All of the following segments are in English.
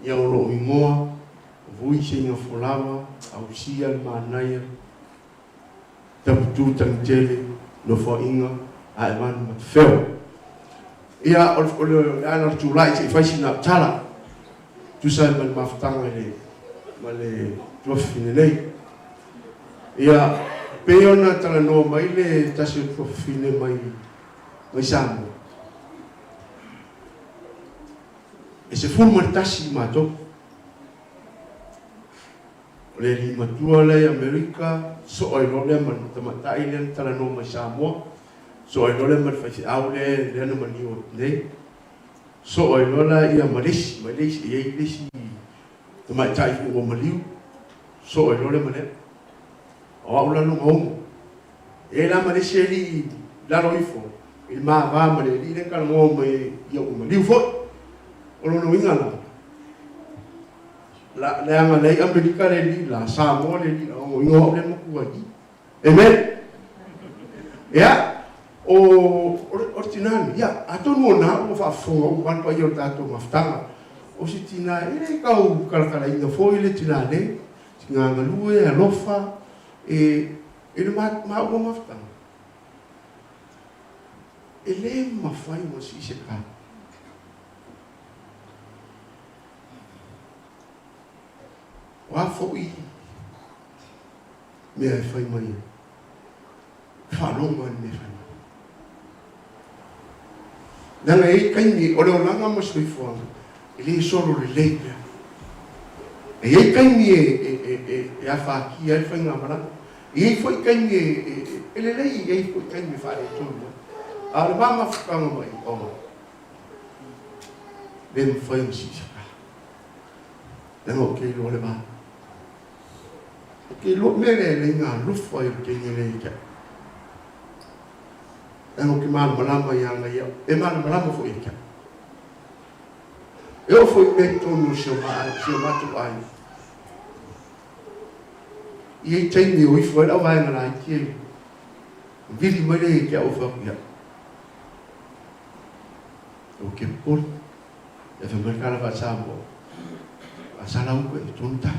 ia o lo ingoa vui Seigafolava au sia le manaya taputu tangtele no foinga a evan matfeo ia o le ana tulai se faisina tala tu sai mal maftanga le male profine nei ia peona tala no mai le tasi profine mai samu e se forma tasi mato le lima tua le Amerika so ai lo le man tamata ile tala no mai Samoa so ai lo le man fai au le no mani o nei so ai lo la ia Malaysia ia lesi tamata i o maliu so ai lo le man o au la no ngom e la Malaysia li la lo ifo il ma va ma le li ka ngom ia o maliu fo o lo no ingala la anga nei Amerika le li la Samoa le li o ingo le mo kuai amen ya o tinani ya atonu na o fa fonga o quan pa yo tato maftanga o si tina ile ka o kala ina fo ile tinane tinga ngalue alofa e ile ma o maftanga ele ma fai mo si se ka wa foi me fai mai fa no man me fai nanga e kai ni o le langa mo sui fo ele solo le lepe e kai ni e a fa ki e fai nga mara e foi kai ni ele lei e foi kai ni fa le tudo a le mama fa nga mai o le fai un si nanga ke lo le ba ke lo mere le nga lu foi ke ni le ka nanga ke mal malama ya nga ya e mal malama fo e ka eu fui meto no chama tu ai e tem meu e foi lá vai na que vili mare que o fa ya o que por e fa mercala fa sabo a sala un ko tonta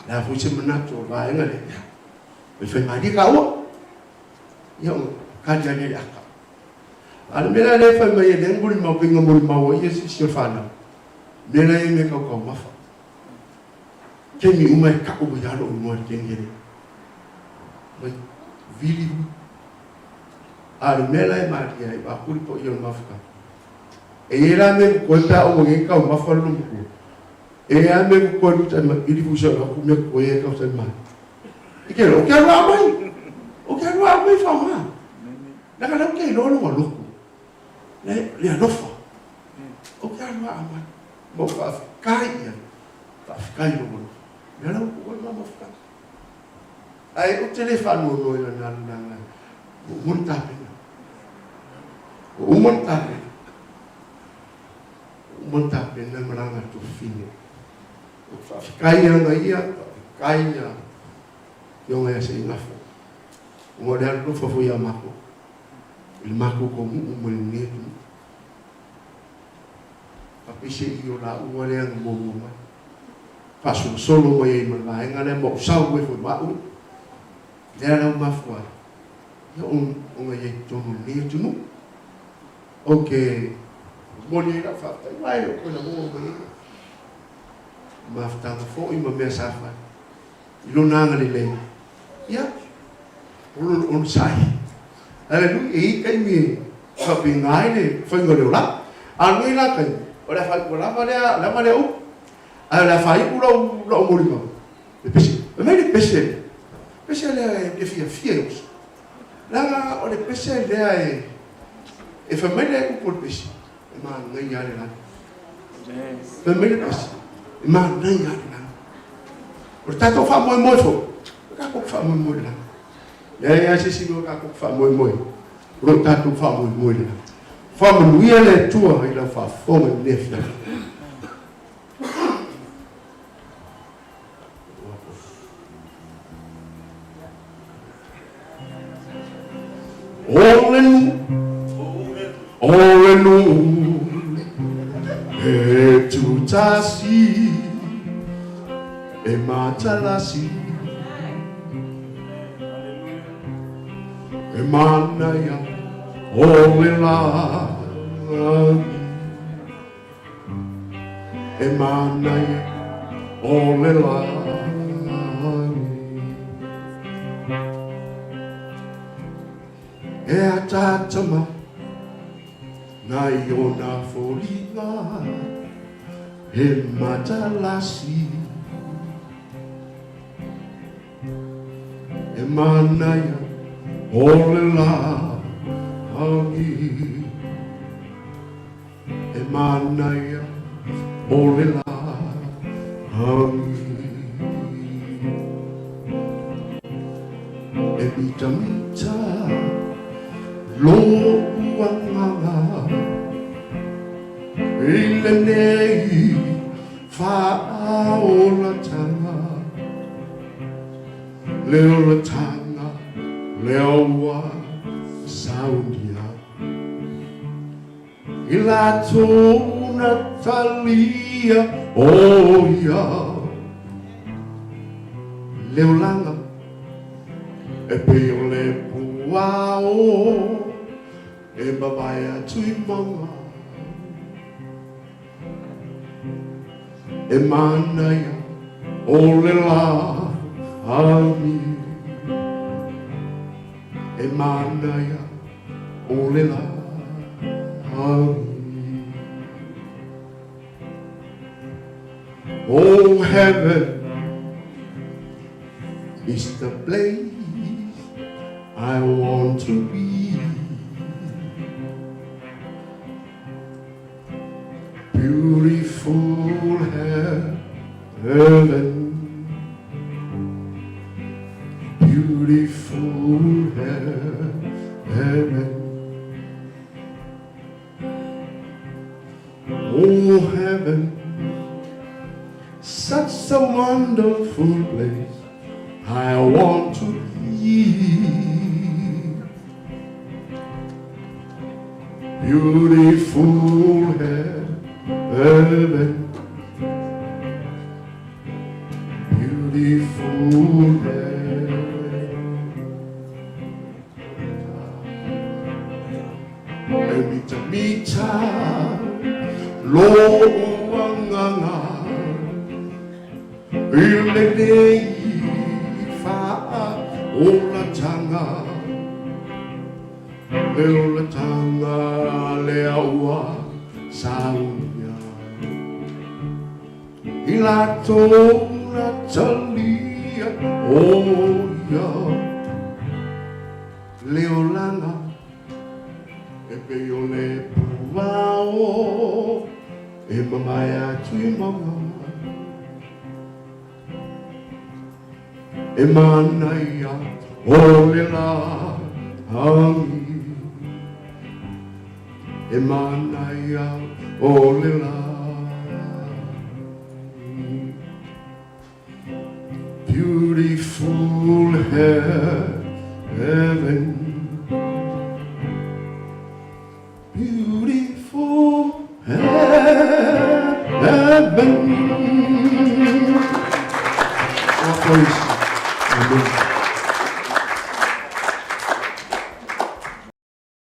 la fu se manato vai na le e fa mari ka o yo ka ja le aka al mela le fa mai le ngul ma pinga Molimau ia si fana mela e me ka ma fa ke mi uma ka o ya lo mo ke ngere mai vili al mela e maria e ba kul po yo ma fa e era me ko ta o nge ka ma fa lu ko e a me ko lu ta ma ili fu so ko me ko e ka sa ma ke lo ke wa mai o ke wa mai fa ma la ka lo ke lo lo le alofa o que alo ama mo fa caia mo le alo ko ma fa ai o telefono no na monta na maranga tu fine o fa caia na ia caia yo me sei na fo o le alo fa fo ya mako il mako como neto papise io la uole ang bomba passo solo mai ma ngale mo sau we foi ba u era uma foi io un ye tono neto no okay boni la fatta vai o quella bomba ma sta fo in me safa ilo nangale le ya un sai lu e kai mi ka pingai le foi ngolo la an mi la kai ora fa la male u ala fai u lo Molimau le pesi me le pesi le que fieros la o le pesi le e fa me le u por pesi ma ngai ya le la fa me le pesi ma ngai ya le la portanto fa mo fo ka ko fa mo la ya se sino ka ko fa mo ro ta tu fa mo la fa mo wi le tua ila fa fo mo ne fa e tutasi e matalasi e manaya olela e manaya olela e atatama na iona folina e matalasi e manaya olela hangi e manaya olela hangi e mita lo uanganga ile nei faola tanga leo la tanga leo wa saudia ila tuna talia oh ya leo langa e peo le puao e babaya tui manga e manaya ole la ami e manaya ole la ami. Oh heaven is the place I want to be. Beautiful heaven, beautiful heaven. Oh heaven, such a wonderful place I want to be. Beautiful heaven, beautiful heaven. Emita mita lo uanganga ile nei fa ola tanga ola tanga le aua saunya ila tona talia oh ya leolanga e peo le puao e mamaya tui mama e manaya ole la hangi e manaya ole la beautiful heaven, beautiful heaven.